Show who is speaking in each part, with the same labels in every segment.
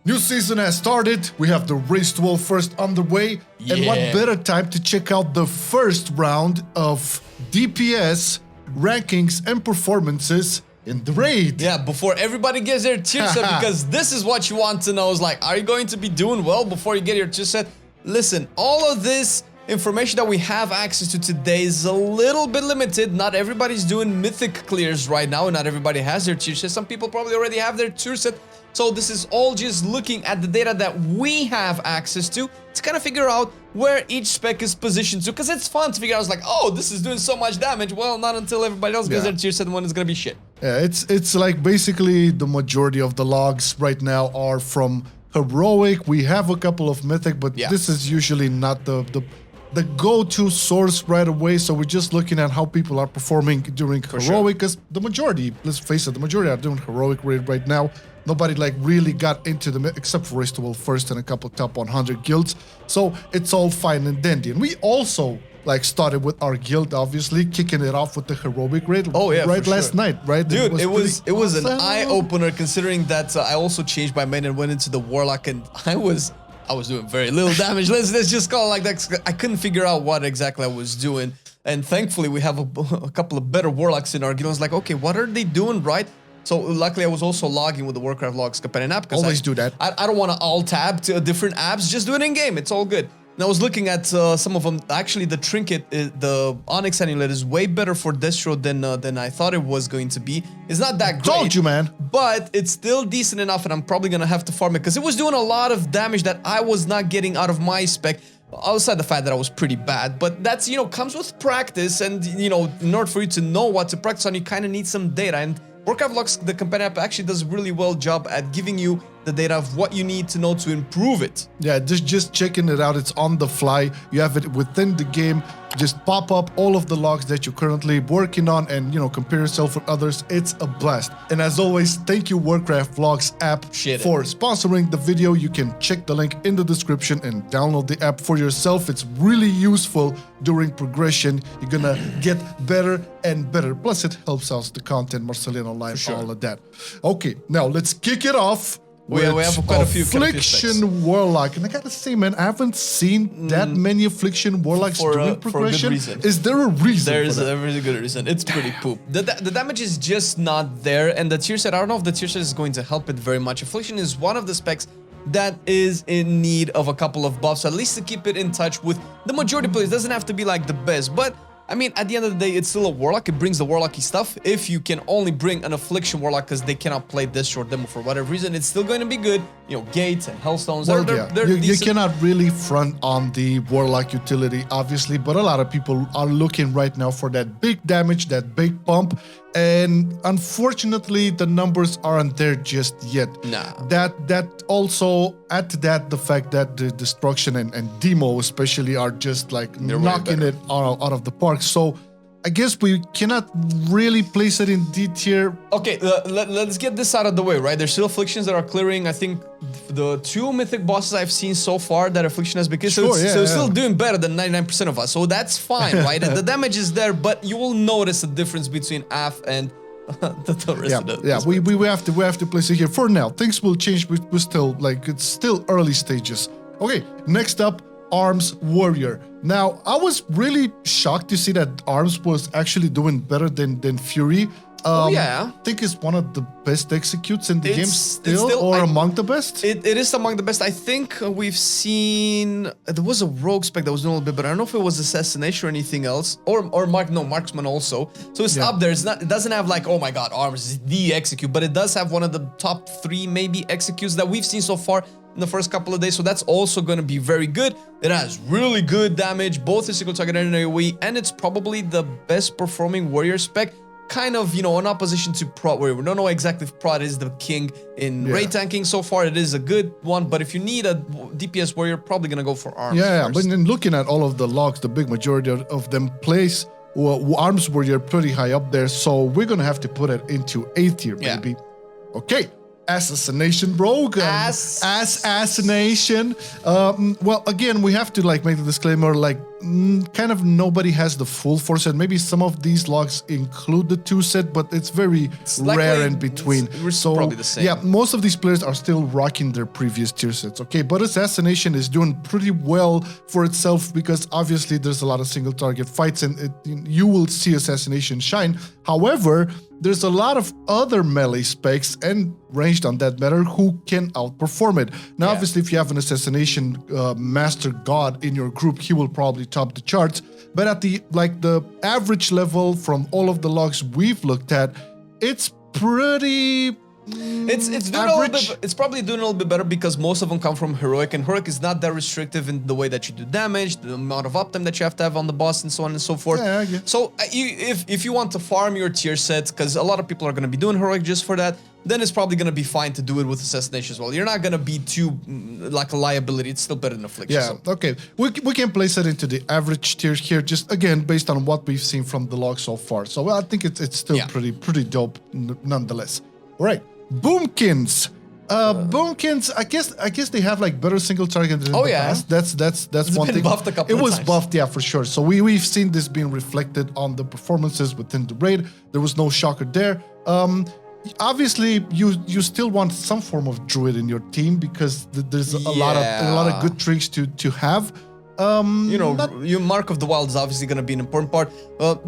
Speaker 1: New season has started, we have the Race to World First underway, and what better time to check out the first round of DPS rankings and performances in the raid.
Speaker 2: Yeah, before everybody gets their tier set, because this is what you want to know is like, are you going to be doing well before you get your tier set? Listen, all of this information that we have access to today is a little bit limited. Not everybody's doing mythic clears right now, and not everybody has their tier set. Some people probably already have their tier set. So this is all just looking at the data that we have access to kind of figure out where each spec is positioned to, because it's fun to figure out, it's like, oh, this is doing so much damage. Well, not until everybody else gets their tier set, when it's gonna be shit. Yeah,
Speaker 1: it's like basically the majority of the logs right now are from heroic. We have a couple of mythic, but this is usually not the go-to source right away. So we're just looking at how people are performing during heroic, because the majority, let's face it, the majority are doing heroic raid right now. Nobody like really got into the except for Race to World First and a couple top 100 guilds. So it's all fine and dandy. And we also like started with our guild, obviously kicking it off with the heroic raid.
Speaker 2: Oh yeah,
Speaker 1: right, last night, right?
Speaker 2: Dude, it was an eye opener, considering that I also changed my main and went into the warlock, and I was doing very little damage. Let's just call it like that. I couldn't figure out what exactly I was doing, and thankfully we have a couple of better warlocks in our guild. I was like, okay, what are they doing right? So luckily I was also logging with the Warcraft Logs companion app.
Speaker 1: Always do that.
Speaker 2: I don't want to alt tab to different apps. Just do it in game. It's all good. And I was looking at some of them. Actually, the trinket, the Onyx Amulet, is way better for Destro than I thought it was going to be. It's not that great.
Speaker 1: Told you, man.
Speaker 2: But it's still decent enough, and I'm probably gonna have to farm it because it was doing a lot of damage that I was not getting out of my spec. Outside the fact that I was pretty bad, but that's, you know, comes with practice, and you know, in order for you to know what to practice on, you kind of need some data. And Warcraft Logs, the companion app, actually does a really well job at giving you the data of what you need to know to improve it.
Speaker 1: Yeah, just checking it out. It's on the fly. You have it within the game. Just pop up all of the logs that you're currently working on and, you know, compare yourself with others. It's a blast. And as always, thank you Warcraft Logs app for sponsoring the video. You can check the link in the description and download the app for yourself. It's really useful during progression. You're gonna get better and better. Plus it helps out the content, MarcelianOnline, all of that. Okay, now let's kick it off. We have quite a few Affliction Warlock, and I gotta say, man, I haven't seen that many Affliction Warlocks doing progression. For a good reason. Is there a reason?
Speaker 2: There is a really good reason. It's pretty poop. The damage is just not there, and the tier set, I don't know if the tier set is going to help it very much. Affliction is one of the specs that is in need of a couple of buffs, at least to keep it in touch with the majority of players. It doesn't have to be like the best, but I mean, at the end of the day, it's still a Warlock. It brings the Warlocky stuff. If you can only bring an Affliction Warlock because they cannot play this short demo for whatever reason, it's still going to be good. You know, Gates and Hellstones, they're
Speaker 1: you cannot really front on the Warlock utility, obviously, but a lot of people are looking right now for that big damage, that big pump, and unfortunately, the numbers aren't there just yet.
Speaker 2: Nah.
Speaker 1: That also, add to that the fact that the Destruction and Demo especially are just like knocking it out of the park. So I guess we cannot really place it in D tier.
Speaker 2: Okay, let's get this out of the way, right? There's still Afflictions that are clearing. I think the 2 mythic bosses I've seen so far that Affliction has become, so it's still doing better than 99% of us. So that's fine, right? The damage is there, but you will notice a difference between Aff and the rest of the
Speaker 1: we have to place it here for now. Things will change, but we're still like, it's still early stages. Okay, next up, Arms Warrior. Now, I was really shocked to see that Arms was actually doing better than Fury. I think it's one of the best executes in the game still, or among the best.
Speaker 2: It is among the best. I think we've seen, there was a rogue spec that was doing a little bit, but I don't know if it was Assassination or anything else, or Marksman also. So it's up there. It's not, it doesn't have like, oh my god, Arms is the execute, but it does have one of the top 3 maybe executes that we've seen so far in the first couple of days, so that's also going to be very good. It has really good damage, both physical target and AoE, and it's probably the best performing warrior spec, kind of, you know, in opposition to Prot Warrior. We don't know exactly if Prot is the king in raid tanking. So far, it is a good one, but if you need a DPS warrior, probably going to go for Arms first.
Speaker 1: But then looking at all of the logs, the big majority of them place Arms Warrior pretty high up there, so we're going to have to put it into A tier, maybe. Okay. Assassination Rogue. Assassination. Well, again, we have to like make the disclaimer, like kind of nobody has the full 4 set. Maybe some of these logs include the 2 set, but it's very rare in between.
Speaker 2: So probably the same.
Speaker 1: Yeah, most of these players are still rocking their previous tier sets. Okay, but Assassination is doing pretty well for itself because obviously there's a lot of single target fights and you will see Assassination shine. However, there's a lot of other melee specs and ranged on that matter who can outperform it. Now, obviously, if you have an Assassination Master God in your group, he will probably top the charts. But at the average level from all of the logs we've looked at, it's pretty...
Speaker 2: It's doing a little bit. It's probably doing a little bit better because most of them come from heroic, and heroic is not that restrictive in the way that you do damage, the amount of uptime that you have to have on the boss, and so on and so forth.
Speaker 1: Yeah, I get.
Speaker 2: So if you want to farm your tier sets, because a lot of people are going to be doing heroic just for that, then it's probably going to be fine to do it with Assassination as well. You're not going to be too like a liability. It's still better than Affliction.
Speaker 1: Yeah, so. Okay. We can place it into the average tier here, just again based on what we've seen from the log so far. So I think it's still pretty dope nonetheless. All right. Boomkins. Boomkins, I guess they have like better single target than in the past. That's
Speaker 2: it's
Speaker 1: one
Speaker 2: been
Speaker 1: thing.
Speaker 2: Buffed a couple
Speaker 1: it was
Speaker 2: times.
Speaker 1: buffed, yeah, for sure. So we've seen this being reflected on the performances within the raid. There was no shocker there. Obviously, you still want some form of Druid in your team because there's a lot of good tricks to have.
Speaker 2: Your Mark of the Wild is obviously going to be an important part.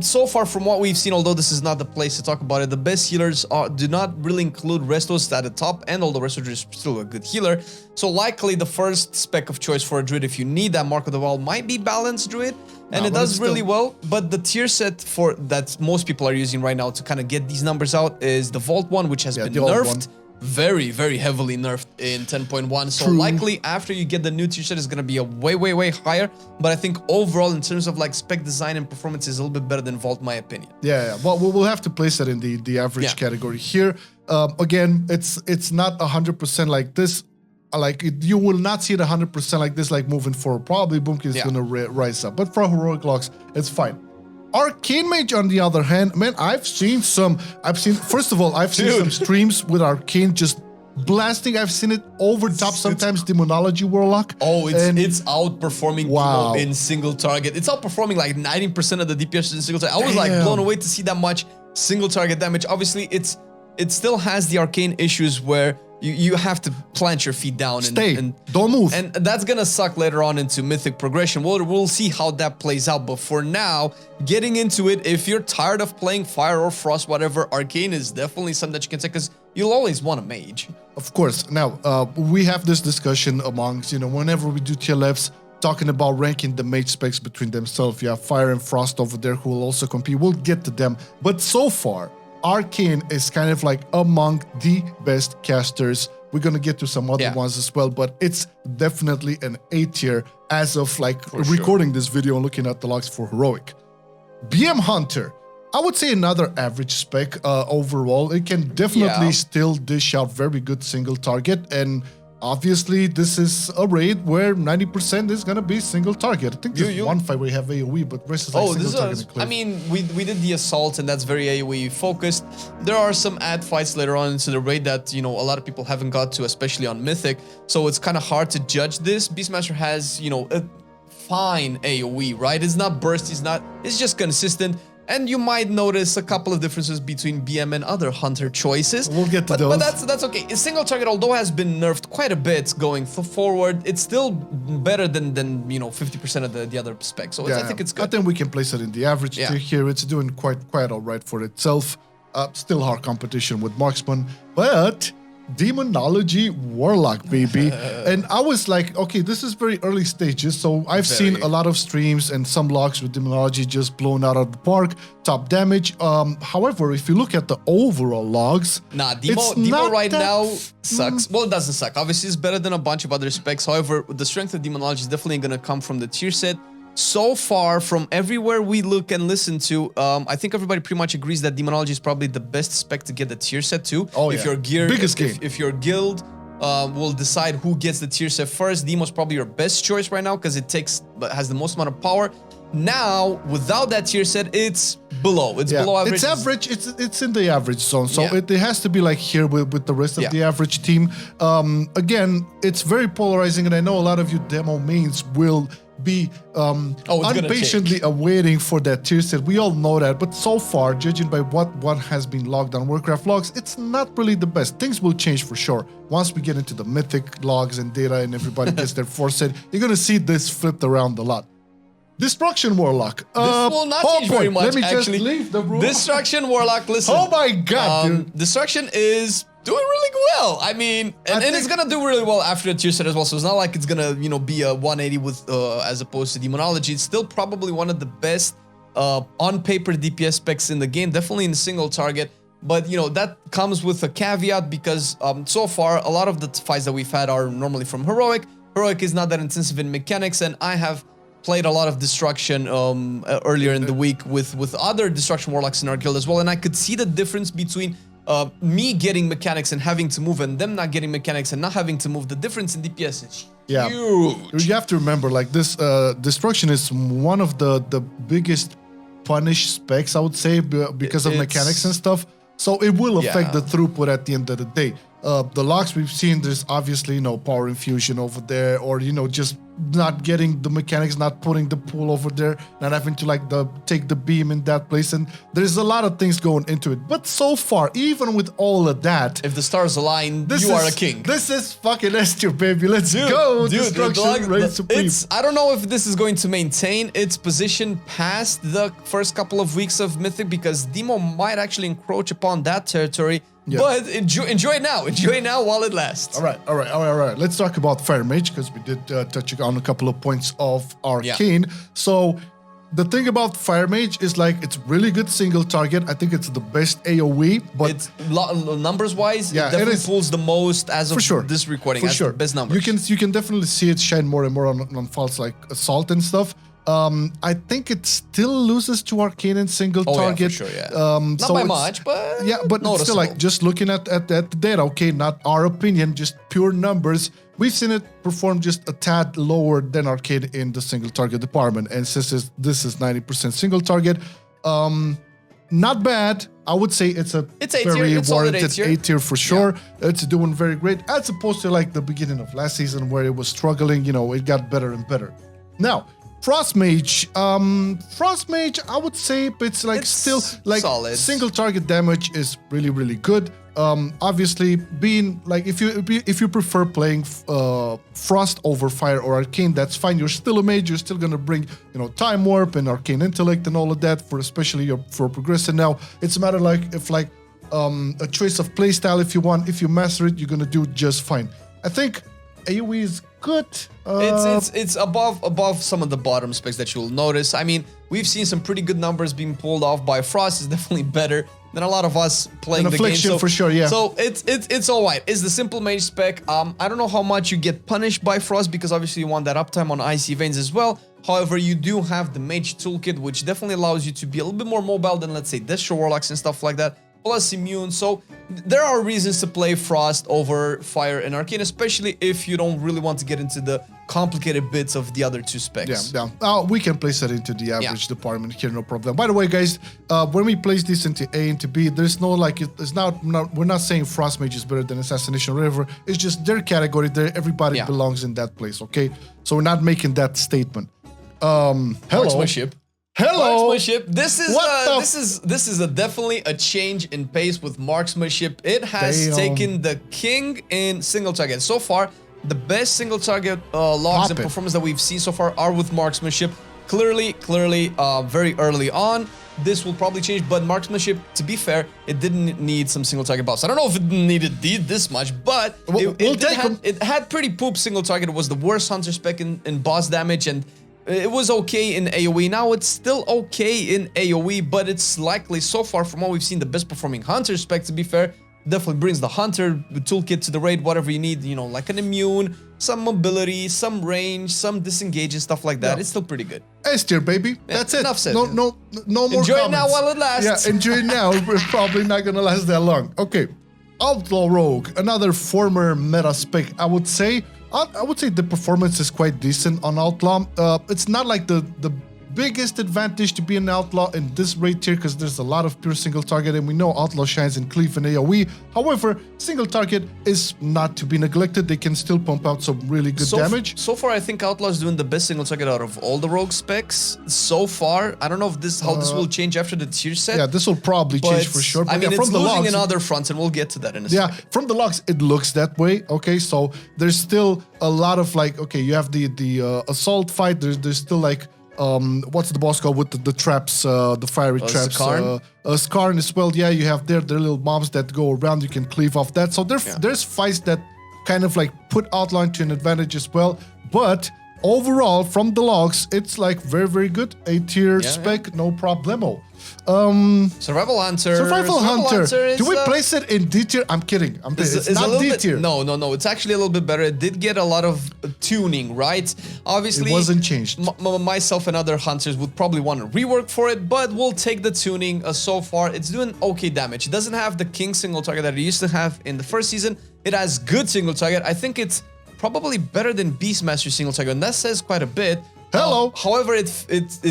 Speaker 2: So far from what we've seen, although this is not the place to talk about it, the best healers do not really include Restos at the top end, although Resto is still a good healer. So likely the first spec of choice for a Druid, if you need that Mark of the Wild, might be Balanced Druid. And it does really well, but the tier set that most people are using right now to kind of get these numbers out is the Vault one, which has been nerfed. Very, very heavily nerfed in 10.1. So likely after you get the new tier set, it's going to be a way higher. But I think overall, in terms of like spec design and performance, is a little bit better than Vault, in my opinion.
Speaker 1: Yeah. Well, we'll have to place that in the average category here. Again, it's not 100% like this. You will not see it 100% like this, like moving forward. Probably Boomkin is going to rise up. But for heroic logs, it's fine. Arcane Mage, on the other hand, man, first of all, I've seen some streams with Arcane just blasting. I've seen it over top, sometimes Demonology Warlock.
Speaker 2: Oh, it's outperforming Demo in single target. It's outperforming like 90% of the DPS in single target. I was like blown away to see that much single target damage. Obviously, it still has the Arcane issues where you have to plant your feet down and
Speaker 1: don't move.
Speaker 2: And that's gonna suck later on into Mythic progression. We'll see how that plays out. But for now, getting into it, if you're tired of playing Fire or Frost, whatever, Arcane is definitely something that you can take because you'll always want a mage.
Speaker 1: Of course. Now, we have this discussion amongst, whenever we do tier lefts, talking about ranking the mage specs between themselves. You have Fire and Frost over there who will also compete. We'll get to them. But so far, Arcane is kind of like among the best casters. We're gonna get to some other ones as well, but it's definitely an A tier as of recording this video and looking at the logs for heroic. BM Hunter, I would say another average spec overall. It can definitely still dish out very good single target, and obviously this is a raid where 90% is gonna be single target. I think there's one fight where you have AoE, but rest is like single target.
Speaker 2: I mean, we did the assault, and that's very AoE focused. There are some ad fights later on into the raid that a lot of people haven't got to, especially on Mythic. So it's kind of hard to judge this. Beastmaster has a fine AoE, right? It's not burst. It's just consistent. And you might notice a couple of differences between BM and other hunter choices.
Speaker 1: We'll get to those.
Speaker 2: But that's okay. A single target, although has been nerfed quite a bit going forward, it's still better than 50% of the other specs. So I think it's good.
Speaker 1: I think we can place it in the average tier here. It's doing quite all right for itself. Still hard competition with Marksman, but Demonology Warlock, baby. And I was like, okay, this is very early stages, so I've seen a lot of streams and some logs with Demonology just blown out of the park, top damage. However, if you look at the overall logs,
Speaker 2: Demo right now sucks. Well, it doesn't suck. Obviously, it's better than a bunch of other specs. However, the strength of Demonology is definitely going to come from the tier set. So far, from everywhere we look and listen to, I think everybody pretty much agrees that Demonology is probably the best spec to get the tier set to. If your gear, if your guild will decide who gets the tier set first, Demo's probably your best choice right now because it has the most amount of power. Now, without that tier set, it's below. It's below average.
Speaker 1: It's average. It's in the average zone. So it has to be like here with the rest of the average team. Again, it's very polarizing, and I know a lot of you demo mains will be
Speaker 2: gonna
Speaker 1: impatiently awaiting for that tier set. We all know that, but so far, judging by what has been logged on Warcraft logs, it's not really the best. Things will change for sure. Once we get into the mythic logs and data and everybody gets their 4 set, you're gonna see this flipped around a lot. Destruction Warlock.
Speaker 2: This will not change very much,
Speaker 1: Let me
Speaker 2: actually.
Speaker 1: just leave the room.
Speaker 2: Destruction Warlock, listen.
Speaker 1: Oh my god, dude.
Speaker 2: Destruction is doing really well. I mean, and it's gonna do really well after the tier set as well. So it's not like it's gonna, be a 180 with as opposed to Demonology. It's still probably one of the best on paper DPS specs in the game, definitely in single target. But that comes with a caveat because so far a lot of the fights that we've had are normally from Heroic. Heroic is not that intensive in mechanics, and I have played a lot of Destruction earlier in the week with other Destruction Warlocks in our guild as well, and I could see the difference between me getting mechanics and having to move, and them not getting mechanics and not having to move. The difference in DPS is huge.
Speaker 1: You have to remember, like, this Destruction is one of the biggest punish specs, I would say, because of mechanics and stuff. So it will affect the throughput at the end of the day. The locks we've seen, there's obviously power infusion over there, or just not getting the mechanics, not putting the pool over there, not having to take the beam in that place, and there's a lot of things going into it. But so far, even with all of that,
Speaker 2: if the stars align, you are a king.
Speaker 1: This is fucking S tier, baby. Let's go. Destruction reigns supreme.
Speaker 2: I don't know if this is going to maintain its position past the first couple of weeks of Mythic, because Demo might actually encroach upon that territory. Yeah. But enjoy it now. Enjoy it now while it lasts.
Speaker 1: All right. Let's talk about Fire Mage, because we did touch on a couple of points of Arcane. Yeah. So the thing about Fire Mage is, like, it's really good single target. I think it's the best AoE, but
Speaker 2: it's numbers-wise, it definitely pulls the most as of this recording.
Speaker 1: For sure.
Speaker 2: Best numbers.
Speaker 1: You can definitely see it shine more and more on files like Assault and stuff. I think it still loses to Arcane in single target.
Speaker 2: Yeah, for sure, yeah. Not by much, but
Speaker 1: but it's still, like, just looking at the data, okay, not our opinion, just pure numbers. We've seen it perform just a tad lower than Arcane in the single target department, and since this is 90% single target, not bad. I would say it's very warranted A tier for sure. Yeah. It's doing very great, as opposed to, like, the beginning of last season where it was struggling. It got better and better. Now, Frost Mage, I would say it's still
Speaker 2: solid.
Speaker 1: Single target damage is really, really good. Obviously, being like, if you prefer playing Frost over Fire or Arcane, that's fine. You're still a mage. You're still gonna bring Time Warp and Arcane Intellect and all of that especially for progressing. Now it's a matter if a choice of playstyle. If you master it, you're gonna do just fine. I think AoE is good.
Speaker 2: It's above some of the bottom specs that you'll notice. I mean, we've seen some pretty good numbers being pulled off by Frost. It's definitely better than a lot of us playing the game.
Speaker 1: Affliction for sure, yeah.
Speaker 2: So it's all right. It's the simple mage spec. I don't know how much you get punished by Frost, because obviously you want that uptime on Icy Veins as well. However, you do have the Mage Toolkit, which definitely allows you to be a little bit more mobile than, let's say, Destro Warlocks and stuff like that. Plus immune, so there are reasons to play Frost over Fire and Arcane, especially if you don't really want to get into the complicated bits of the other two specs.
Speaker 1: Yeah. We can place that into the average department here, no problem. By the way, guys, when we place this into A into B, there's no we're not saying Frost Mage is better than Assassination River. It's just their category. Everybody belongs in that place. Okay, so we're not making that statement.
Speaker 2: Marksmanship.
Speaker 1: Hello.
Speaker 2: Marksmanship. This is definitely a change in pace with marksmanship. It has taken the king in single target. So far, the best single target logs and performance that we've seen so far are with marksmanship. Clearly, very early on. This will probably change, but marksmanship, to be fair, it didn't need some single target buffs. I don't know if it needed this much, but it had pretty poop single target. It was the worst hunter spec in boss damage, and it was okay in AoE. Now it's still okay in AoE, but it's likely, so far from what we've seen, the best performing hunter spec, to be fair. Definitely brings the hunter toolkit to the raid, whatever you need, like an immune, some mobility, some range, some disengage and stuff like that. Yeah. It's still pretty good.
Speaker 1: S tier, baby. That's it.
Speaker 2: Enough said.
Speaker 1: No more
Speaker 2: Enjoy
Speaker 1: comments.
Speaker 2: it now while it lasts.
Speaker 1: Yeah, enjoy it now. We're probably not gonna last that long. Okay. Outlaw Rogue, another former meta spec, I would say. I would say the performance is quite decent on Outlaw. It's not like the biggest advantage to be an outlaw in this raid tier because there's a lot of pure single target, and we know outlaw shines in cleave and AoE. However, single target is not to be neglected. They can still pump out some really good damage.
Speaker 2: So far, I think outlaw is doing the best single target out of all the rogue specs so far. I don't know if how this will change after the tier set.
Speaker 1: Yeah, this will probably change for sure.
Speaker 2: But I mean, it's losing in other fronts, and we'll get to that in a second.
Speaker 1: Yeah, from the logs, it looks that way. Okay, so there's still a lot of like, okay, you have the assault fight. There's still like, what's the boss called with the traps, the fiery traps? Skarn as well. Yeah, you have their little mobs that go around. You can cleave off that. So there's fights that kind of like put outlaw into an advantage as well. But overall, from the logs, it's like very, very good. A tier spec, no problemo.
Speaker 2: Survival Hunter.
Speaker 1: Survival Hunter. Do we place it in D tier? I'm kidding. It's not D tier.
Speaker 2: No. It's actually a little bit better. It did get a lot of tuning, right? Obviously,
Speaker 1: it wasn't changed.
Speaker 2: Myself and other hunters would probably want to rework for it, but we'll take the tuning. So far, it's doing okay damage. It doesn't have the king single target that it used to have in the first season. It has good single target. I think it's probably better than Beastmaster single target, and that says quite a bit.
Speaker 1: Hello.
Speaker 2: However, it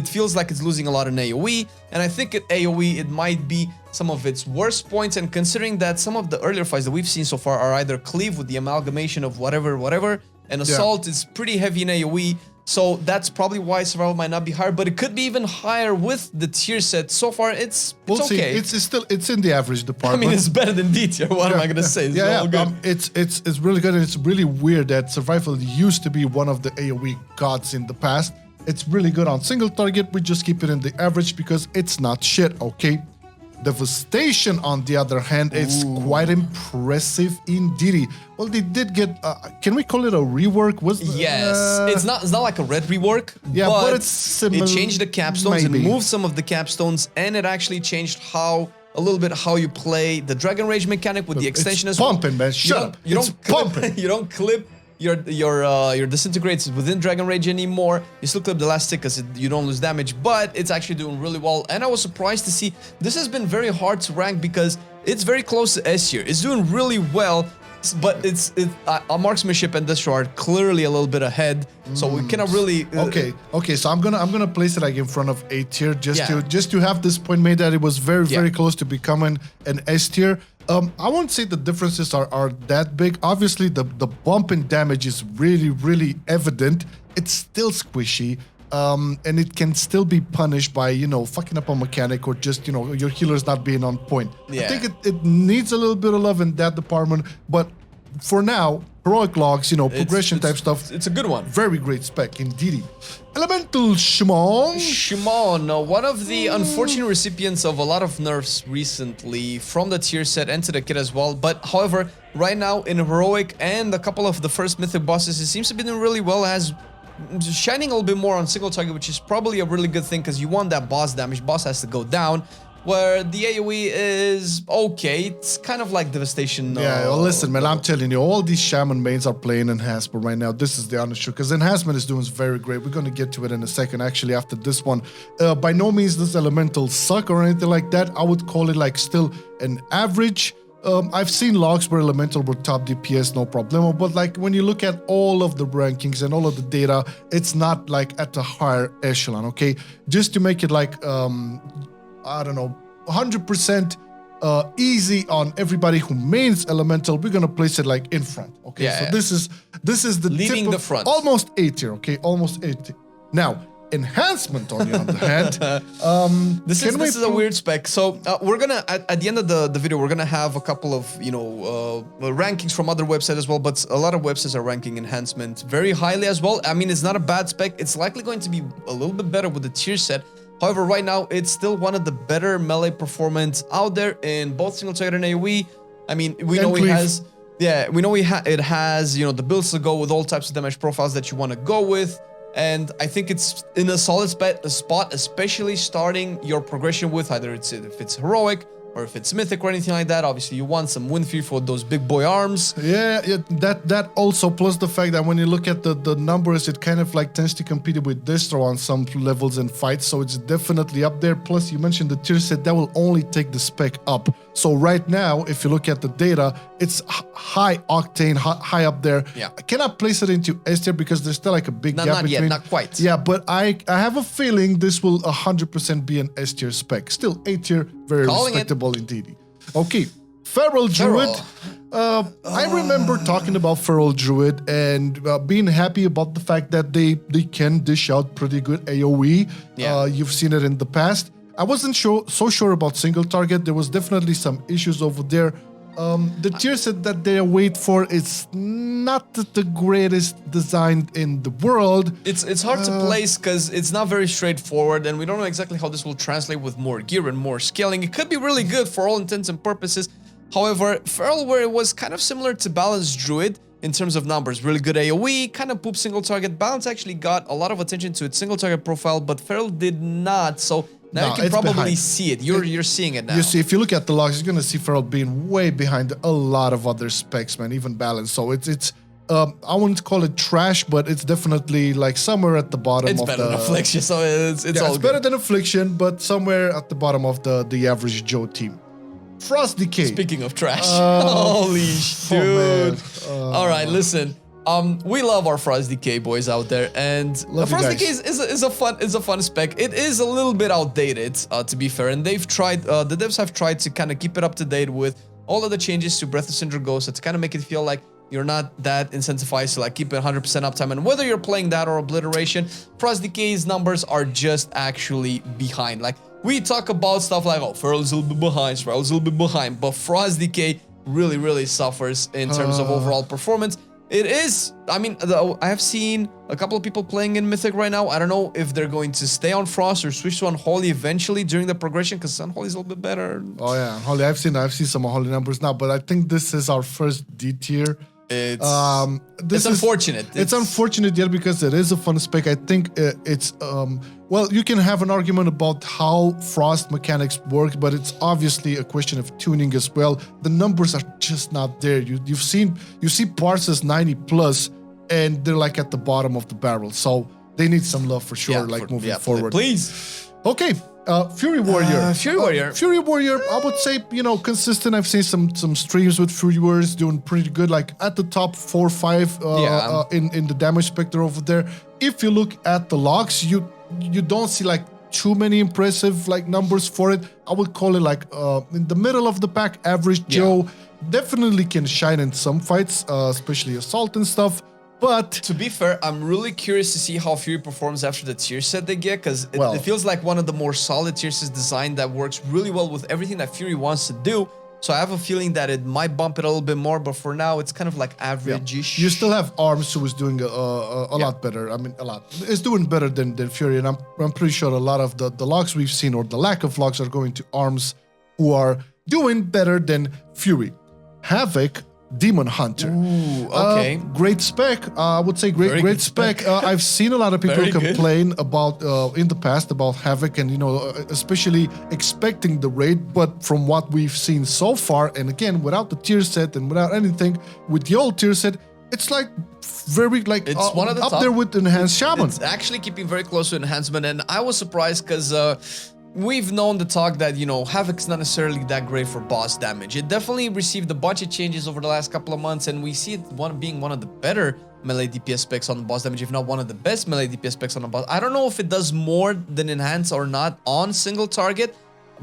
Speaker 2: feels like it's losing a lot in AoE, and I think at AoE it might be some of its worst points, and considering that some of the earlier fights that we've seen so far are either cleave with the amalgamation of whatever, and assault is pretty heavy in AoE, so that's probably why survival might not be higher, but it could be even higher with the tier set. So far, it's okay.
Speaker 1: It's in the average department.
Speaker 2: I mean, it's better than D tier. What am I gonna say?
Speaker 1: It's really good, and it's really weird that survival used to be one of the AoE gods in the past. It's really good on single target. We just keep it in the average because it's not shit. Okay. Devastation, on the other hand, it's quite impressive indeed. Well, they did get. Can we call it a rework?
Speaker 2: Yes, it's not like a red rework.
Speaker 1: Yeah, but it's similar.
Speaker 2: It changed the capstones. It moved some of the capstones, and it actually changed a little bit how you play the Dragon Rage mechanic with the extension as well.
Speaker 1: Pumping, man. Shut up.
Speaker 2: It's pumping. You don't clip your disintegrates within Dragon Rage anymore. You still clip the last tick because you don't lose damage, but it's actually doing really well. And I was surprised to see this has been very hard to rank because it's very close to S tier. It's doing really well, but it's marksmanship and Destro are clearly a little bit ahead. So we cannot really.
Speaker 1: Okay. So I'm gonna place it like in front of A tier just to have this point made that it was very close to becoming an S tier. I won't say the differences are that big. Obviously, the bump in damage is really evident. It's still squishy, and it can still be punished by, fucking up a mechanic or just, your healers not being on point.
Speaker 2: Yeah.
Speaker 1: I think it needs a little bit of love in that department, but for now, heroic logs, progression type stuff.
Speaker 2: It's a good one.
Speaker 1: Very great spec indeed. Elemental Shaman.
Speaker 2: One of the unfortunate recipients of a lot of nerfs recently from the tier set and to the kit as well. But however, right now in heroic and a couple of the first mythic bosses, it seems to be doing really well. It has shining a little bit more on single target, which is probably a really good thing because you want that boss damage. Boss has to go down. Where the AoE is okay. It's kind of like Devastation.
Speaker 1: Yeah, well, listen, man, I'm telling you, all these Shaman mains are playing Enhancement right now. This is the honest truth, because Enhancement is doing very great. We're going to get to it in a second, actually, after this one. By no means does Elemental suck or anything like that. I would call it like still an average. I've seen logs where Elemental were top DPS, no problemo, but like when you look at all of the rankings and all of the data, it's not like at the higher echelon, okay? Just to make it like, I don't know, 100% easy on everybody who mains Elemental, we're gonna place it like in front, okay?
Speaker 2: Yeah,
Speaker 1: so this is the
Speaker 2: leading
Speaker 1: tip
Speaker 2: the
Speaker 1: of
Speaker 2: front,
Speaker 1: almost A tier, okay? Almost A tier. Now, Enhancement on the other hand,
Speaker 2: this is a weird spec. So we're gonna at the end of the video we're gonna have a couple of rankings from other websites as well, but a lot of websites are ranking Enhancement very highly as well. I mean, it's not a bad spec. It's likely going to be a little bit better with the tier set. However, right now it's still one of the better melee performance out there in both single target and AoE. I mean, we know it has the builds to go with all types of damage profiles that you want to go with. And I think it's in a solid spot, especially starting your progression with either if it's heroic or if it's mythic or anything like that. Obviously, you want some Wind Fury for those big boy arms.
Speaker 1: Yeah, that also, plus the fact that when you look at the numbers, it kind of like tends to compete with Distro on some levels in fights, so it's definitely up there. Plus, you mentioned the tier set, that will only take the spec up. So right now, if you look at the data, it's high octane, high up there.
Speaker 2: Yeah.
Speaker 1: I cannot place it into S tier because there's still like a big gap
Speaker 2: Not
Speaker 1: between.
Speaker 2: yet, not quite.
Speaker 1: Yeah, but I have a feeling this will 100% be an S tier spec. Still A tier, very respectable indeed. Okay, Feral Druid. I remember talking about Feral Druid and being happy about the fact that they can dish out pretty good AoE.
Speaker 2: Yeah.
Speaker 1: You've seen it in the past. I wasn't so sure about single target. There was definitely some issues over there. The tier set that they wait for is not the greatest design in the world.
Speaker 2: It's hard to place because it's not very straightforward, and we don't know exactly how this will translate with more gear and more scaling. It could be really good for all intents and purposes. However, Feral, where it was kind of similar to Balanced Druid in terms of numbers, really good AoE, kind of poop single target. Balance actually got a lot of attention to its single target profile, but Feral did not. So now you can probably see it. You're seeing it now.
Speaker 1: You see, if you look at the logs, you're gonna see Feral being way behind a lot of other specs, man, even Balance. So it's I wouldn't call it trash, but it's definitely like somewhere at the bottom.
Speaker 2: It's better than Affliction, so it's all
Speaker 1: it's
Speaker 2: good.
Speaker 1: better than Affliction, but somewhere at the bottom of the average Joe team. Frost Decay.
Speaker 2: Speaking of trash, holy dude. All right, listen. We love our Frost Decay boys out there, and Frost Decay is a fun spec. It is a little bit outdated, to be fair, and they've tried. The devs have tried to kind of keep it up to date with all of the changes to Breath of Cinder Ghost to kind of make it feel like you're not that incentivized to like keep it 100% uptime. And whether you're playing that or Obliteration, Frost Decay's numbers are just actually behind. Like, we talk about stuff like, oh, Feral's a little bit behind, Feral's a little bit behind, but Frost Decay really suffers in terms of overall performance. It is, I mean, I have seen a couple of people playing in Mythic right now. I don't know if they're going to stay on Frost or switch to Unholy eventually during the progression, because Unholy is a little bit better.
Speaker 1: Oh yeah, Unholy, I've seen some Unholy numbers now, but I think this is our first D tier.
Speaker 2: It's unfortunate.
Speaker 1: It's unfortunate, yeah, because it is a fun spec. I think it's well, you can have an argument about how Frost mechanics work, but it's obviously a question of tuning as well. The numbers are just not there. You see Parses 90 plus, and they're like at the bottom of the barrel. So they need some love for sure, moving forward.
Speaker 2: Please.
Speaker 1: Okay. Fury Warrior.
Speaker 2: Fury Warrior,
Speaker 1: I would say, consistent. I've seen some streams with Fury Warriors doing pretty good, like at the top 4 or 5 in the damage spectre over there. If you look at the logs, you don't see like too many impressive like numbers for it. I would call it like in the middle of the pack, average Joe. Definitely can shine in some fights, especially Assault and stuff. But
Speaker 2: to be fair, I'm really curious to see how Fury performs after the tier set they get, because it feels like one of the more solid tier sets design that works really well with everything that Fury wants to do. So I have a feeling that it might bump it a little bit more, but for now, it's kind of like average-ish.
Speaker 1: You still have Arms, who is doing a lot better. I mean, a lot. It's doing better than Fury, and I'm pretty sure a lot of the logs we've seen, or the lack of logs, are going to Arms, who are doing better than Fury. Havoc, Demon Hunter.
Speaker 2: Ooh, okay.
Speaker 1: Great spec. I would say great spec. I've seen a lot of people complain about in the past about Havoc, and especially expecting the raid. But from what we've seen so far, and again without the tier set and without anything, with the old tier set, it's like very like
Speaker 2: it's one of the
Speaker 1: up
Speaker 2: top,
Speaker 1: there with Enhanced Shaman.
Speaker 2: It's actually keeping very close to Enhancement, and I was surprised because we've known the talk that, Havoc's not necessarily that great for boss damage. It definitely received a bunch of changes over the last couple of months, and we see it being one of the better melee DPS specs on the boss damage, if not one of the best melee DPS specs on the boss. I don't know if it does more than Enhance or not on single target,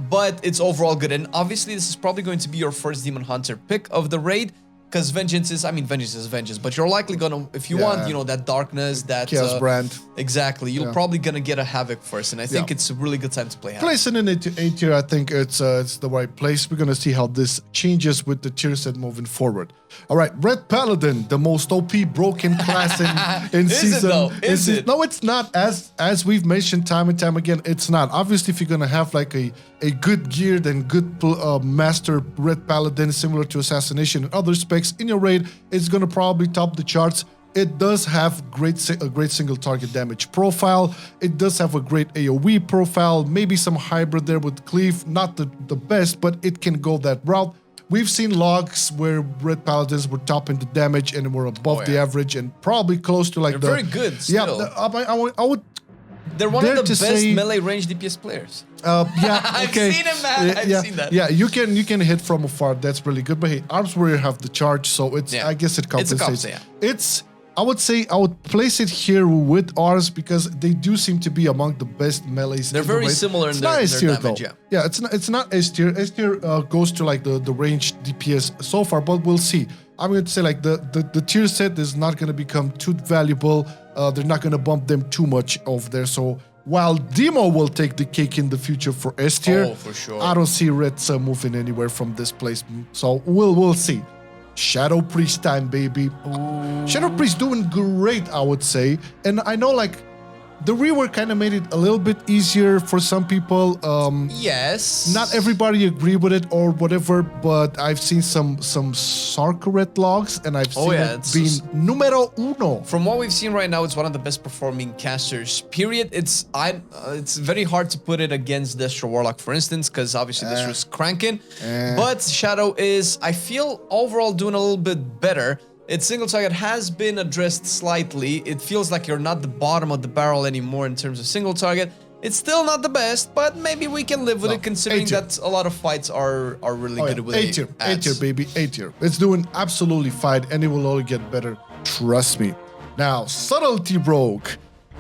Speaker 2: but it's overall good. And obviously, this is probably going to be your first Demon Hunter pick of the raid, because vengeance is vengeance, but you're likely gonna, if you want, that darkness, that
Speaker 1: Chaos Brand.
Speaker 2: Exactly, you're probably gonna get a Havoc first, and I think it's a really good time to play Havoc.
Speaker 1: Placing it into A tier, I think it's the right place. We're gonna see how this changes with the tier set moving forward. All right, Red Paladin, the most OP broken class in season.
Speaker 2: Is it?
Speaker 1: No, it's not. As we've mentioned time and time again, it's not. Obviously, if you're gonna have like a good geared and good master Red Paladin, similar to Assassination and other specs in your raid, it's gonna probably top the charts. It does have a great single target damage profile. It does have a great AoE profile, maybe some hybrid there with Cleave, not the best, but it can go that route. We've seen logs where Red Paladins were top in the damage and were above the average and probably close to like
Speaker 2: They're very good still.
Speaker 1: Yeah, I would
Speaker 2: they're one of the best melee range DPS players.
Speaker 1: Yeah,
Speaker 2: I've
Speaker 1: okay.
Speaker 2: seen it, man. I've seen that.
Speaker 1: Yeah, you can hit from afar. That's really good. But hey, Arms Warrior have the charge, so it's I guess it compensates. It's I would say I would place it here with ours because they do seem to be among the best melees.
Speaker 2: They're very similar in their damage.
Speaker 1: Yeah, it's not S tier. S tier goes to like the range DPS so far, but we'll see. I'm going to say like the tier set is not going to become too valuable. They're not going to bump them too much over there. So while Demo will take the cake in the future for S tier,
Speaker 2: for sure.
Speaker 1: I don't see Red moving anywhere from this place. So we'll see. Shadow Priest time, baby. Ooh. Shadow Priest doing great, I would say. And I know like the rework kind of made it a little bit easier for some people.
Speaker 2: Yes.
Speaker 1: Not everybody agree with it or whatever, but I've seen some Sarkaret logs and I've seen it being numero uno.
Speaker 2: From what we've seen right now, it's one of the best performing casters, period. It's very hard to put it against Destro Warlock, for instance, because obviously Destro's cranking. But Shadow is, I feel, overall doing a little bit better. Its single target has been addressed slightly. It feels like you're not the bottom of the barrel anymore in terms of single target. It's still not the best, but maybe we can live with it considering that a lot of fights are really good with it.
Speaker 1: A tier, baby, A tier. It's doing absolutely fine and it will only get better. Trust me. Now, Subtlety Rogue.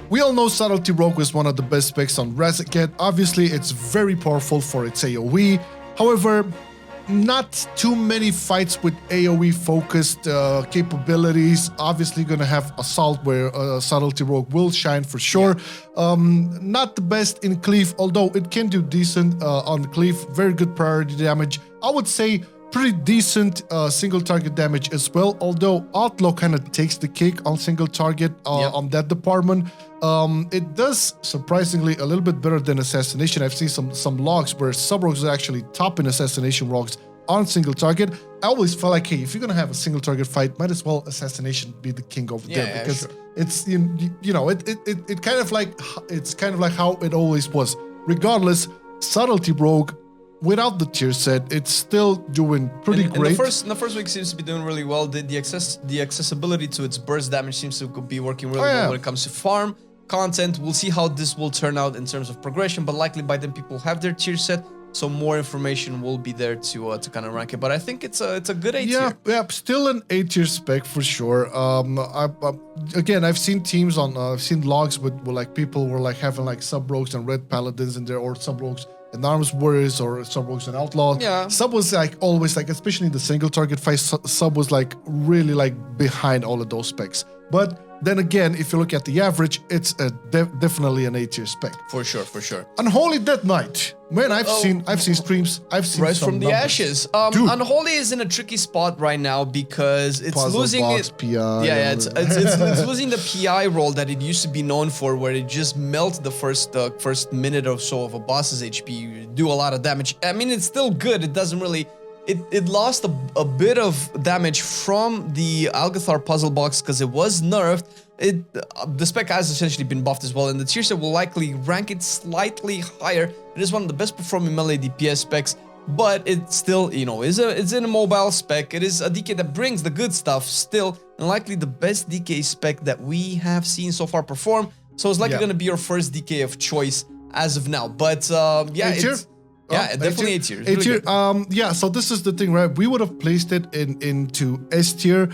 Speaker 1: We all know Subtlety Rogue is one of the best specs on Razakhet. Obviously, it's very powerful for its AoE. However, not too many fights with AoE focused capabilities. Obviously gonna have Assault where Subtlety Rogue will shine for sure. Not the best in Cleave, although it can do decent on Cleave. Very good priority damage. I would say pretty decent single target damage as well, although Outlaw kind of takes the cake on single target on that department. It does surprisingly a little bit better than Assassination. I've seen some logs where sub-rogues are actually top in Assassination rogues on single target. I always felt like, hey, if you're gonna have a single target fight, might as well Assassination be the king over there because it's you know it kind of like how it always was. Regardless, Subtlety Rogue, without the tier set, it's still doing pretty great.
Speaker 2: In the first week seems to be doing really well. The accessibility to its burst damage seems to be working really well when it comes to farm content. We'll see how this will turn out in terms of progression, but likely by then people have their tier set, so more information will be there to kind of rank it. But I think it's a good A tier.
Speaker 1: Yeah, still an A tier spec for sure. Again, I've seen teams on, I've seen logs where like people were like having like sub rogues and red paladins in there, or sub rogues and arms warriors, or sub rogues and outlaws.
Speaker 2: Yeah.
Speaker 1: Sub was like always like, especially in the single target fight, sub was like really like behind all of those specs. But then again, if you look at the average, it's definitely an A tier spec.
Speaker 2: For sure.
Speaker 1: Unholy Death Knight. Man, I've seen streams. I've seen
Speaker 2: Rise
Speaker 1: some
Speaker 2: from the
Speaker 1: numbers.
Speaker 2: ashes. Unholy is in a tricky spot right now because it's losing its
Speaker 1: PI.
Speaker 2: It's losing the PI role that it used to be known for, where it just melts the first minute or so of a boss's HP. You do a lot of damage. I mean, it's still good. It doesn't really. It lost a bit of damage from the Algathar puzzle box because it was nerfed. The spec has essentially been buffed as well, and the tier set will likely rank it slightly higher. It is one of the best performing melee DPS specs, but it still, it's in a mobile spec. It is a DK that brings the good stuff still, and likely the best DK spec that we have seen so far perform. So it's likely going to be your first DK of choice as of now. But definitely A tier.
Speaker 1: A tier. So this is the thing, right? We would have placed it into S tier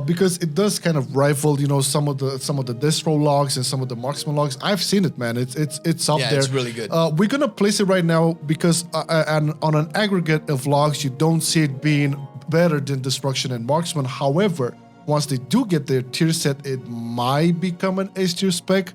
Speaker 1: because it does kind of rival, some of the Destro logs and some of the Marksman logs. I've seen it, man. It's up there.
Speaker 2: It's really good.
Speaker 1: We're gonna place it right now because on an aggregate of logs, you don't see it being better than Destruction and Marksman. However, once they do get their tier set, it might become an S tier spec.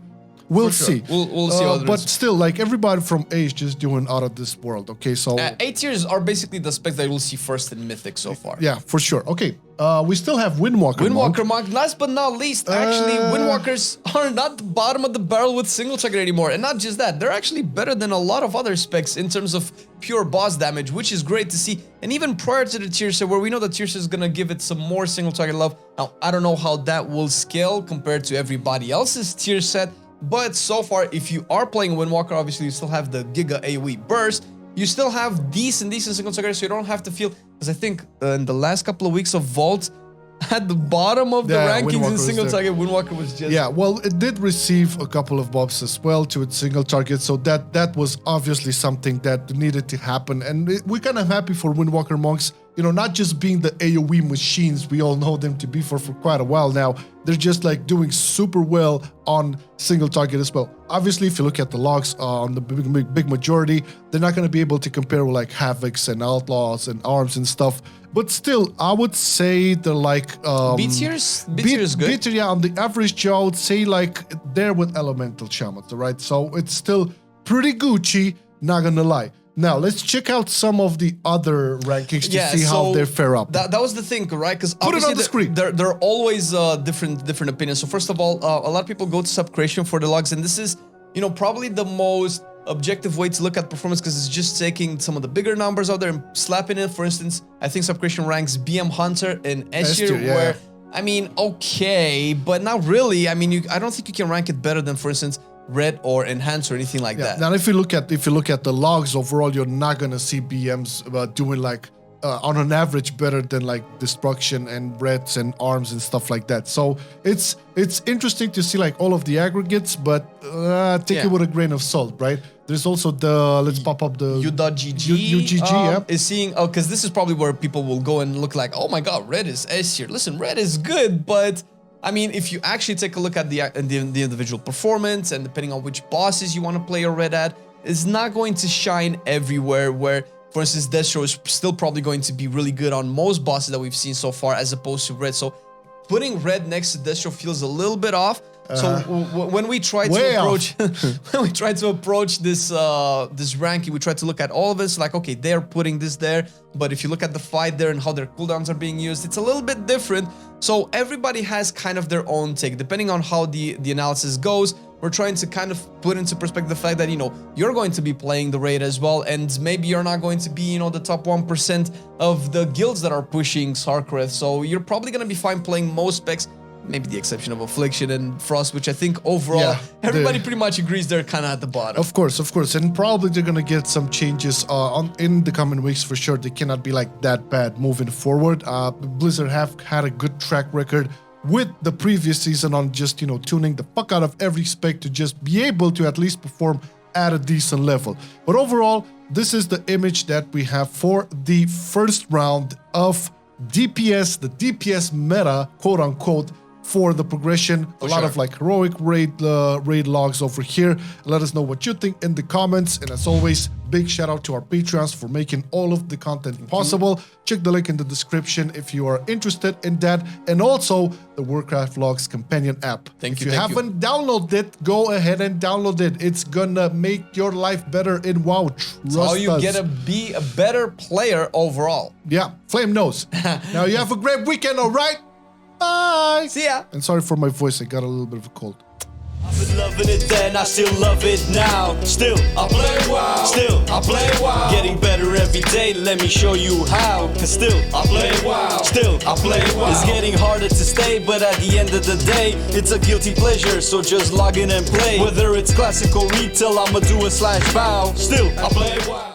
Speaker 1: We'll
Speaker 2: For
Speaker 1: see.
Speaker 2: sure. We'll see how it
Speaker 1: but
Speaker 2: is.
Speaker 1: still, like everybody from A is just doing out of this world. Okay, so
Speaker 2: 8 tiers are basically the specs that we'll see first in Mythic so far.
Speaker 1: yeah, for sure. Okay, we still have Windwalker Monk.
Speaker 2: Windwalker Monk, last but not least, actually, Windwalkers are not the bottom of the barrel with single target anymore. And not just that, they're actually better than a lot of other specs in terms of pure boss damage, which is great to see. And even prior to the tier set, where we know the tier set is gonna give it some more single target love. Now, I don't know how that will scale compared to everybody else's tier set, but so far, if you are playing Windwalker, obviously you still have the Giga AoE burst. You still have decent single target, so you don't have to feel, because I think in the last couple of weeks of Vault, at the bottom of the rankings in single target, Windwalker was just...
Speaker 1: Yeah, well, it did receive a couple of buffs as well to its single target, so that was obviously something that needed to happen. And we're kind of happy for Windwalker Monks, you know, not just being the AoE machines we all know them to be for quite a while now. They're just like doing super well on single target as well. Obviously, if you look at the logs on the big majority, they're not going to be able to compare with like Havocs and Outlaws and Arms and stuff. But still, I would say they're like...
Speaker 2: B tiers? B tier is good.
Speaker 1: B tier, yeah, on the average Joe, I would say like they're with Elemental Shamans, right? So it's still pretty Gucci, not gonna lie. Now, let's check out some of the other rankings to see how they fare up.
Speaker 2: That was the thing, right? Because
Speaker 1: Put it on the screen.
Speaker 2: There are always different opinions. So first of all, a lot of people go to Subcreation for the logs, and this is, you know, probably the most objective way to look at performance, because it's just taking some of the bigger numbers out there and slapping it. For instance, I think Subcreation ranks BM Hunter and S tier, where, I mean, okay, but not really. I mean, I don't think you can rank it better than, for instance, Red or Enhance or anything like that.
Speaker 1: Now, if you look at the logs overall, you're not gonna see BMs doing like on an average better than like Destruction and Reds and Arms and stuff like that. So it's interesting to see like all of the aggregates, but take it with a grain of salt, right? There's also the, let's pop up the
Speaker 2: UGG is seeing, because this is probably where people will go and look like, oh my god, Red is S tier. Listen, Red is good, but I mean, if you actually take a look at the individual performance, and depending on which bosses you want to play your Red at, it's not going to shine everywhere. Where, for instance, Destro is still probably going to be really good on most bosses that we've seen so far, as opposed to Red. So putting Red next to Destro feels a little bit off. So when we try to approach this ranking, we try to look at all of this, like, okay, they're putting this there, but if you look at the fight there and how their cooldowns are being used, it's a little bit different. So everybody has kind of their own take, depending on how the analysis goes. We're trying to kind of put into perspective the fact that, you know, you're going to be playing the raid as well, and maybe you're not going to be, you know, the top 1% of the guilds that are pushing Sarkareth. So you're probably going to be fine playing most specs, maybe the exception of Affliction and Frost, which I think overall everybody pretty much agrees they're kind of at the bottom.
Speaker 1: Of course, and probably they're gonna get some changes in the coming weeks for sure. They cannot be like that bad moving forward. Blizzard have had a good track record with the previous season on just, you know, tuning the fuck out of every spec to just be able to at least perform at a decent level. But overall, this is the image that we have for the first round of DPS, the DPS meta, quote unquote, for the progression. A lot of like heroic raid logs over here. Let us know what you think in the comments, and as always, big shout out to our Patreons for making all of the content possible. Check the link in the description if you are interested in that, and also the Warcraft Logs companion app. If you haven't downloaded it, go ahead and download it. It's gonna make your life better in WoW. Trust
Speaker 2: how you
Speaker 1: us.
Speaker 2: get to be a better player overall.
Speaker 1: Yeah, Flame knows. Now you have a great weekend, all right? Bye.
Speaker 2: See ya.
Speaker 1: And sorry for my voice, I got a little bit of a cold.
Speaker 3: I've been loving it then, I still love it now. Still, I play WoW. Still, I play WoW. Getting better every day, let me show you how. Cause still, I play WoW. Still, I play WoW. It's getting harder to stay, but at the end of the day, it's a guilty pleasure, so just log in and play. Whether it's classic or retail, I'ma do a /bow. Still, I play WoW.